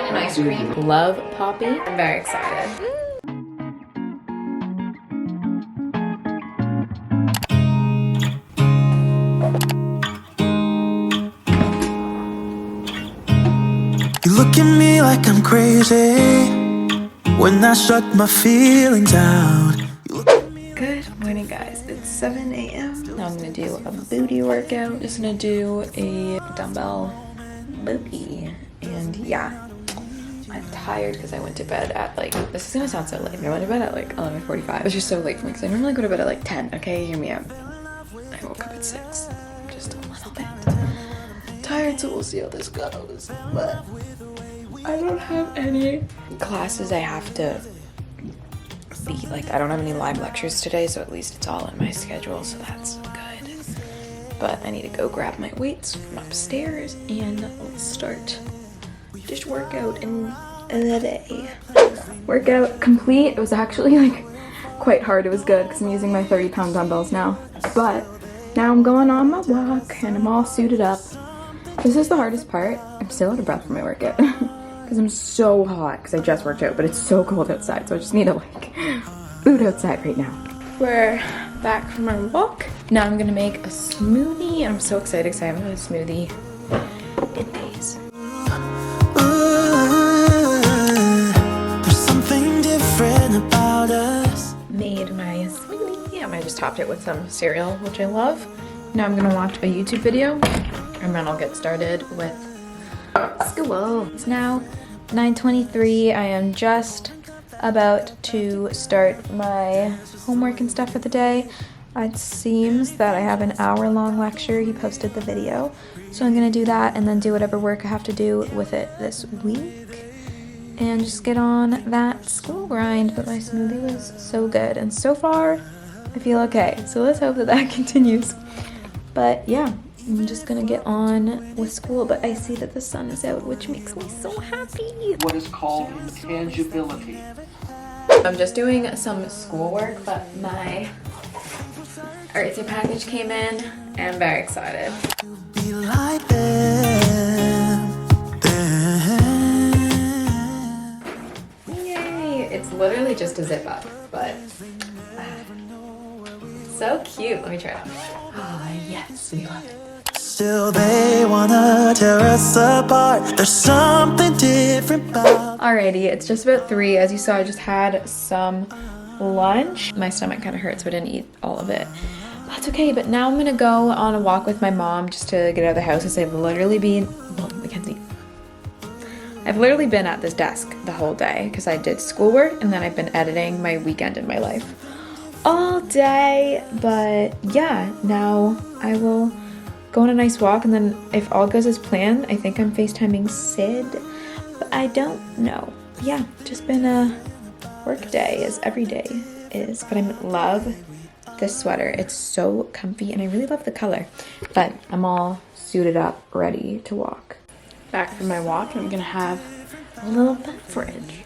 and ice cream. Love Poppy. I'm very excited. You look at me like I'm crazy when I shut my feelings out. Good morning, guys. It's 7 a.m. Now I'm gonna do a booty workout. Just gonna do a dumbbell booty. And yeah, I'm tired because I went to bed at like, this is gonna sound so late, but I went to bed at like 11:45. It's just so late for me because I normally go to bed at like 10, okay? Hear me out. I woke up at 6. Just a little bit tired, so we'll see how this goes. But I don't have any classes I have to be like, I don't have any live lectures today, so at least it's all in my schedule, so that's good. But I need to go grab my weights from upstairs and let's start this workout in the day. Workout complete. It was actually like quite hard. It was good because I'm using my 30-pound dumbbells now. But now I'm going on my walk and I'm all suited up. This is the hardest part. I'm still out of breath from my workout because I'm so hot because I just worked out, but it's so cold outside, so I just need to like boot outside right now. We're back from our walk. Now I'm gonna make a smoothie. I'm so excited because I haven't had a smoothie in days. There's something different about us. Made my smoothie. I just topped it with some cereal, which I love. Now I'm gonna watch a YouTube video and then I'll get started with school. It's now 9:23. I am just about to start my homework and stuff for the day. It seems that I have an hour-long lecture. He posted the video. So I'm gonna do that and then do whatever work I have to do with it this week. And just get on that school grind. But my smoothie was so good. And so far, I feel okay. So let's hope that that continues. But yeah, I'm just gonna get on with school. But I see that the sun is out, which makes me so happy. What is called intangibility. I'm just doing some schoolwork, but my artsy package came in, and I'm very excited. Be like them. Yay! It's literally just a zip up, but so cute. Let me try it on. Oh yes, we love it. Still they wanna tear us apart. There's something different about. Alrighty, it's just about 3. As you saw, I just had some lunch. My stomach kind of hurts, so I didn't eat all of it. That's okay, but now I'm gonna go on a walk with my mom just to get out of the house, because I've literally been, well, Mackenzie, I've literally been at this desk the whole day because I did schoolwork and then I've been editing my weekend in my life all day. But yeah, now I will go on a nice walk, and then if all goes as planned, I think I'm FaceTiming Sid, but I don't know. Yeah, just been a work day, as every day is, but I love this sweater. It's so comfy and I really love the color. But I'm all suited up, ready to walk. Back from my walk, and I'm gonna have a little beverage.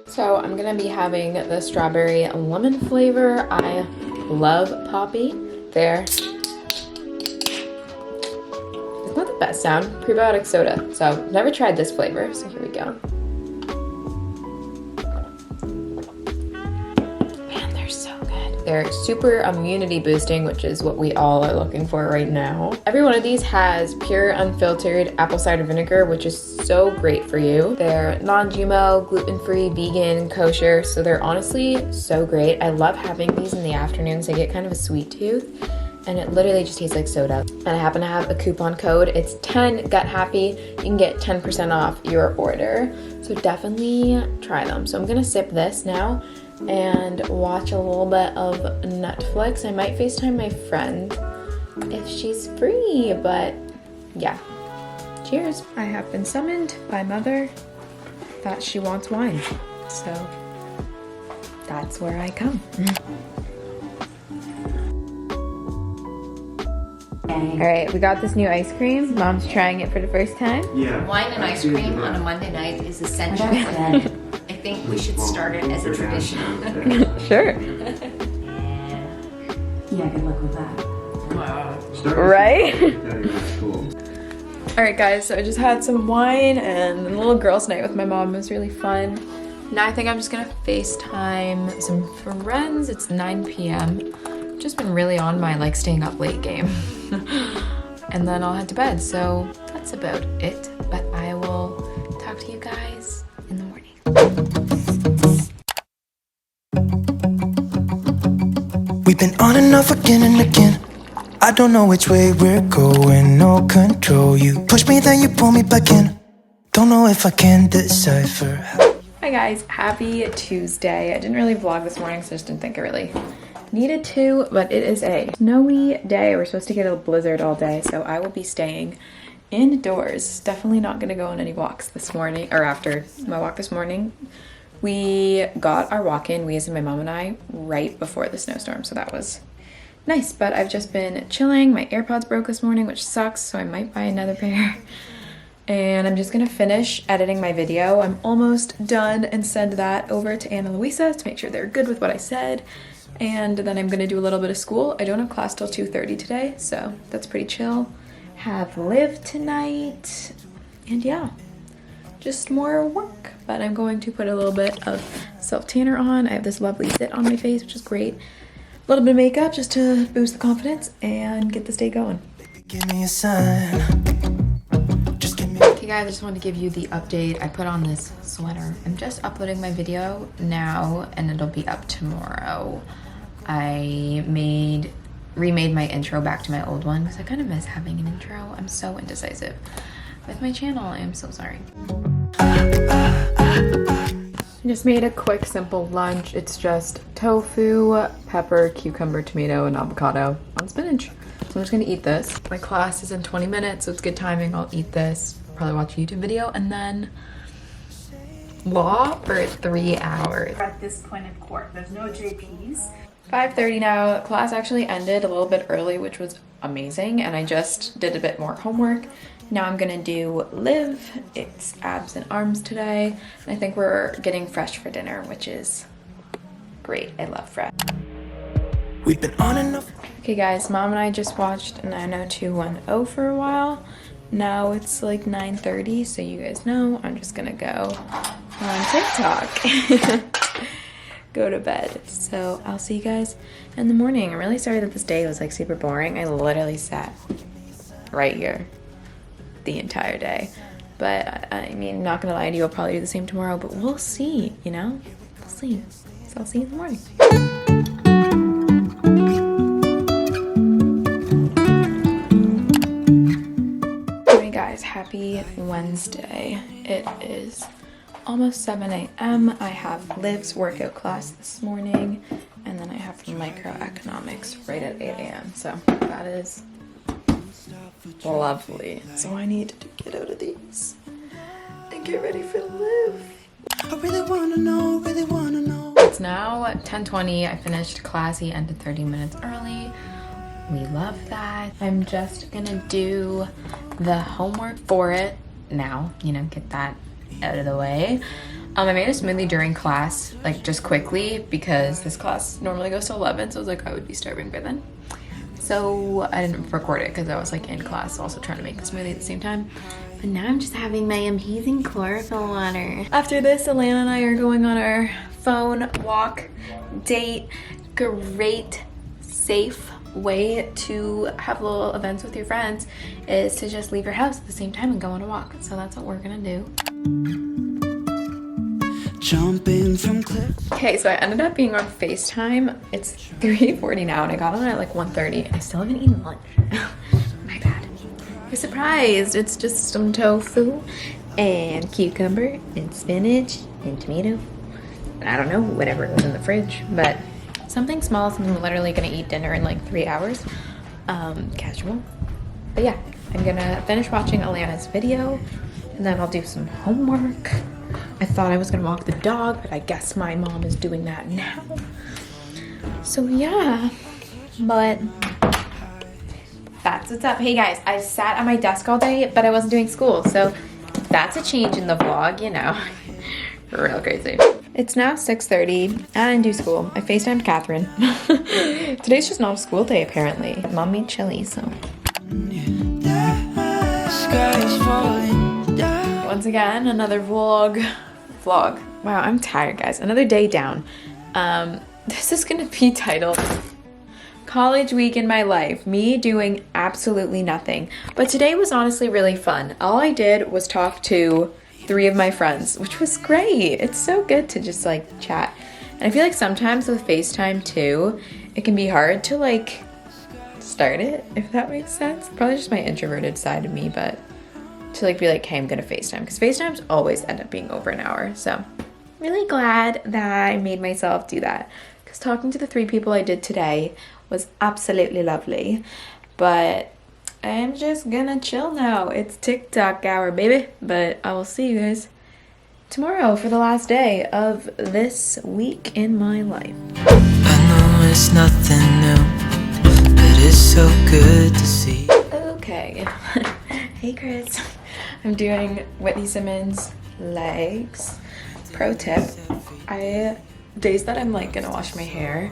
So I'm gonna be having the strawberry lemon flavor. I love Poppy. There. It's not the best sound. Prebiotic soda. So never tried this flavor, so here we go. Man, they're so good. They're super immunity boosting, which is what we all are looking for right now. Every one of these has pure unfiltered apple cider vinegar, which is so great for you. They're non-GMO, gluten-free, vegan, kosher, so they're honestly so great. I love having these in the afternoons. I get kind of a sweet tooth, and it literally just tastes like soda. And I happen to have a coupon code. It's 10 Gut Happy. You can get 10% off your order. So definitely try them. So I'm gonna sip this now and watch a little bit of Netflix. I might FaceTime my friend if she's free, but yeah. Cheers. I have been summoned by Mother that she wants wine. So that's where I come. All right, we got this new ice cream. Mom's trying it for the first time. Yeah. Wine and ice cream on a Monday night is essential. I think we should start it as a tradition. Sure. Yeah, good luck with that. Right? Alright guys, so I just had some wine and a little girls' night with my mom. It was really fun. Now I think I'm just gonna FaceTime some friends. It's 9 p.m. Just been really on my like staying up late game. And then I'll head to bed. So that's about it. But I will talk to you guys in the morning. We've been on and off again and again. I don't know which way we're going, no control. You push me, then you pull me back in. Don't know if I can decipher how. Hi guys, happy Tuesday. I didn't really vlog this morning, so I just didn't think I really needed to, but it is a snowy day. We're supposed to get a blizzard all day, so I will be staying indoors. Definitely not gonna go on any walks this morning, or after my walk this morning. We got our walk in, we as in my mom and I, right before the snowstorm, so that was nice. But I've just been chilling. My AirPods broke this morning, which sucks, so I might buy another pair. And I'm just gonna finish editing my video. I'm almost done and send that over to Anna Luisa to make sure they're good with what I said. And then I'm gonna do a little bit of school. I don't have class till 2:30 today, so that's pretty chill. Have Live tonight, and yeah, just more work. But I'm going to put a little bit of self-tanner on. I have this lovely zit on my face, which is great. A little bit of makeup just to boost the confidence and get this day going. Give me a sign. Okay guys, I just wanted to give you the update. I put on this sweater. I'm just uploading my video now and it'll be up tomorrow. I remade my intro back to my old one because I kind of miss having an intro. I'm so indecisive with my channel. I am so sorry. I just made a quick, simple lunch. It's just tofu, pepper, cucumber, tomato, and avocado on spinach. So I'm just gonna eat this. My class is in 20 minutes, so it's good timing. I'll eat this, probably watch a YouTube video, and then law for 3 hours. At this point in court, there's no JPs. 5:30 now. Class actually ended a little bit early, which was amazing, and I just did a bit more homework. Now I'm gonna do Live. It's abs and arms today, and I think we're getting fresh for dinner, which is great. I love fresh. We've been on and off. Okay guys, mom and I just watched 90210 for a while. Now it's like 9:30, so you guys know I'm just gonna go on TikTok. Go to bed. So I'll see you guys in the morning. I'm really sorry that this day was like super boring. I literally sat right here the entire day. But I mean, not gonna lie to you, I'll probably do the same tomorrow, but we'll see, you know? We'll see. So I'll see you in the morning. Happy Wednesday. It is almost 7 a.m. I have Liv's workout class this morning, and then I have microeconomics right at 8 a.m. So that is lovely. So I need to get out of these and get ready for Liv. I really wanna know, really wanna know. It's now 10:20. I finished class. He ended 30 minutes early. We love that. I'm just gonna do the homework for it now, you know, get that out of the way. I made a smoothie during class, like just quickly, because this class normally goes to 11, so I was like, I would be starving by then. So I didn't record it because I was like in class, also trying to make the smoothie at the same time. But now I'm just having my amazing chlorophyll water. After this, Alana and I are going on our phone walk date. Great, safe way to have little events with your friends is to just leave your house at the same time and go on a walk. So that's what we're gonna do. Jumping from cliff. Okay, so I ended up being on FaceTime. It's 3:40 now and I got on at like 1:30 and I still haven't eaten lunch. My bad. You're surprised. It's just some tofu and cucumber and spinach and tomato. And I don't know, whatever was in the fridge, but something small, something I'm literally gonna eat dinner in like 3 hours. Casual. But yeah, I'm gonna finish watching Alana's video and then I'll do some homework. I thought I was gonna walk the dog, but I guess my mom is doing that now. So yeah, but that's what's up. Hey guys, I sat at my desk all day, but I wasn't doing school. So that's a change in the vlog, you know, real crazy. It's now 6:30 and I didn't do school. I FaceTimed Catherine. Today's just not a school day apparently. Mom made chili, so. Once again, another vlog. Wow, I'm tired, guys. Another day down. This is gonna be titled College Week in My Life. Me doing absolutely nothing. But today was honestly really fun. All I did was talk to 3 of my friends, which was great. It's so good to just like chat. And I feel like sometimes with FaceTime too, it can be hard to like start it, if that makes sense. Probably just my introverted side of me, but to like be like, hey, I'm gonna FaceTime, because FaceTimes always end up being over an hour. So really glad that I made myself do that, because talking to the 3 people I did today was absolutely lovely. But I'm just gonna chill now. It's TikTok hour, baby. But I will see you guys tomorrow for the last day of this week in my life. I know it's nothing new, but it's so good to see. Okay. Hey Chris. I'm doing Whitney Simmons legs. Pro tip, days that I'm like gonna wash my hair,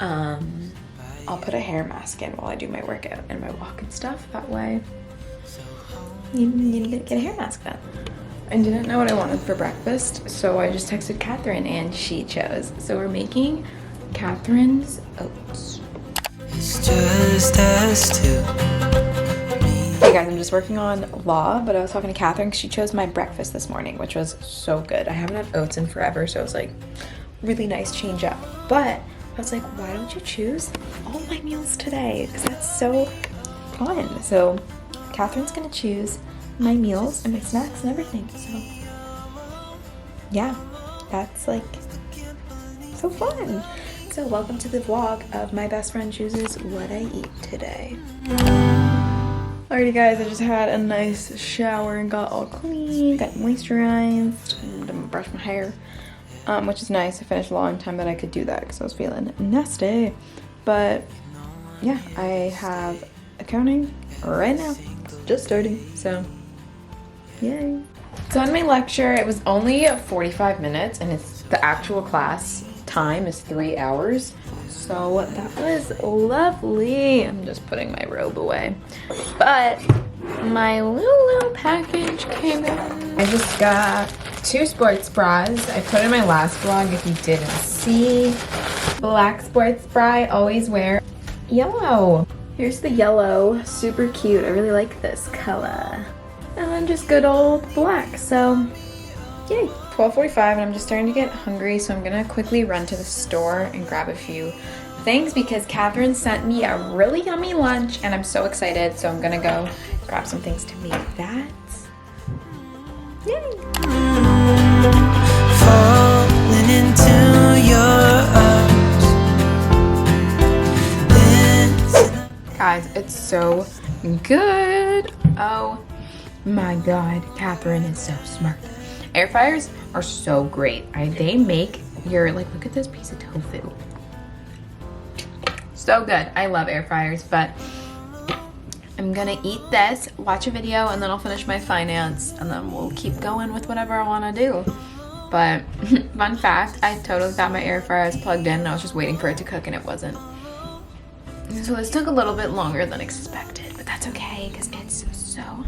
I'll put a hair mask in while I do my workout and my walk and stuff. That way you get a hair mask then. I didn't know what I wanted for breakfast, so I just texted Catherine and she chose. So we're making Catherine's oats. It's just us two. Hey guys, I'm just working on law, but I was talking to Catherine because she chose my breakfast this morning, which was so good. I haven't had oats in forever, so it was like really nice change up. But I was like, why don't you choose all my meals today? Because that's so fun. So Catherine's gonna choose my meals and my snacks and everything. So yeah, that's like so fun. So welcome to the vlog of my best friend chooses what I eat today. Alrighty guys, I just had a nice shower and got all clean, got moisturized, and brushed my hair, which is nice. I finished a long time that I could do that because I was feeling nasty. But yeah, I have accounting right now, just starting, so yay. So in my lecture, it was only 45 minutes and it's the actual class time is 3 hours. So that was lovely. I'm just putting my robe away. But my Lulu package came in. I just got 2 sports bras. I put in my last vlog if you didn't see. Black sports bra I always wear. Yellow. Here's the yellow. Super cute. I really like this color. And then just good old black. So yay. 12:45 and I'm just starting to get hungry, so I'm gonna quickly run to the store and grab a few things because Catherine sent me a really yummy lunch and I'm so excited, so I'm gonna go grab some things to make that. Yay! Falling into your arms. Guys, it's so good. Oh my god, Catherine is so smart. Air fryers are so great. They make your, like, look at this piece of tofu. So good. I love air fryers, but I'm gonna eat this, watch a video, and then I'll finish my finance, and then we'll keep going with whatever I wanna do. But fun fact, I totally thought my air fryer was plugged in and I was just waiting for it to cook and it wasn't. So this took a little bit longer than expected, but that's okay because it's so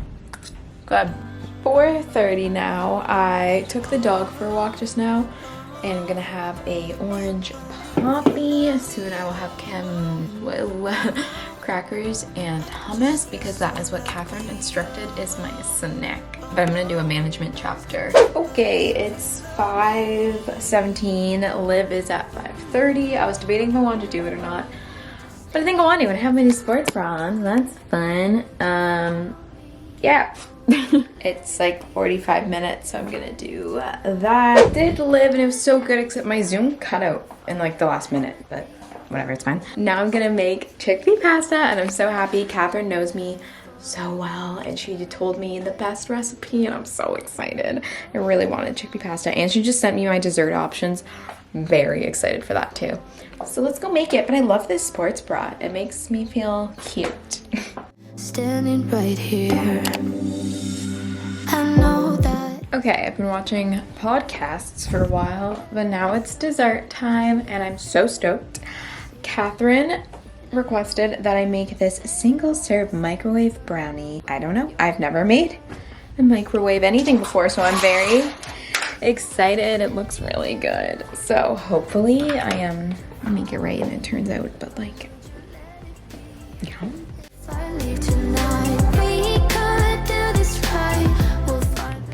good. 4:30 now. I took the dog for a walk just now and I'm gonna have a orange poppy. Soon I will have crackers and hummus because that is what Catherine instructed is my snack. But I'm gonna do a management chapter. Okay, it's 5:17. Liv is at 5:30. I was debating if I wanted to do it or not, but I think I want to. And I have my new sports bra on. That's fun. Yeah. It's like 45 minutes, so I'm gonna do that. Did Liv and it was so good, except my Zoom cut out in like the last minute, but whatever, it's fine. Now I'm gonna make chickpea pasta and I'm so happy. Catherine knows me so well and she told me the best recipe and I'm so excited. I really wanted chickpea pasta and she just sent me my dessert options. Very excited for that too. So let's go make it, but I love this sports bra. It makes me feel cute. Standing right here, I know that Okay, I've been watching podcasts for a while, but now it's dessert time and I'm so stoked. Catherine requested that I make this single serve microwave brownie. I don't know, I've never made a microwave anything before, so I'm very excited. It looks really good. So hopefully I make it right and it turns out, but like, you know.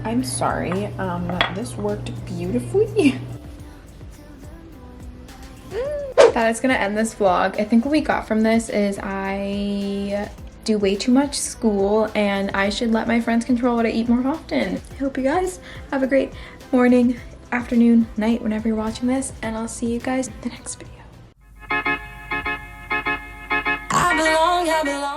I'm sorry, this worked beautifully. That is gonna end this vlog. I think what we got from this is I do way too much school and I should let my friends control what I eat more often. I hope you guys have a great morning, afternoon, night, whenever you're watching this, and I'll see you guys in the next video. I belong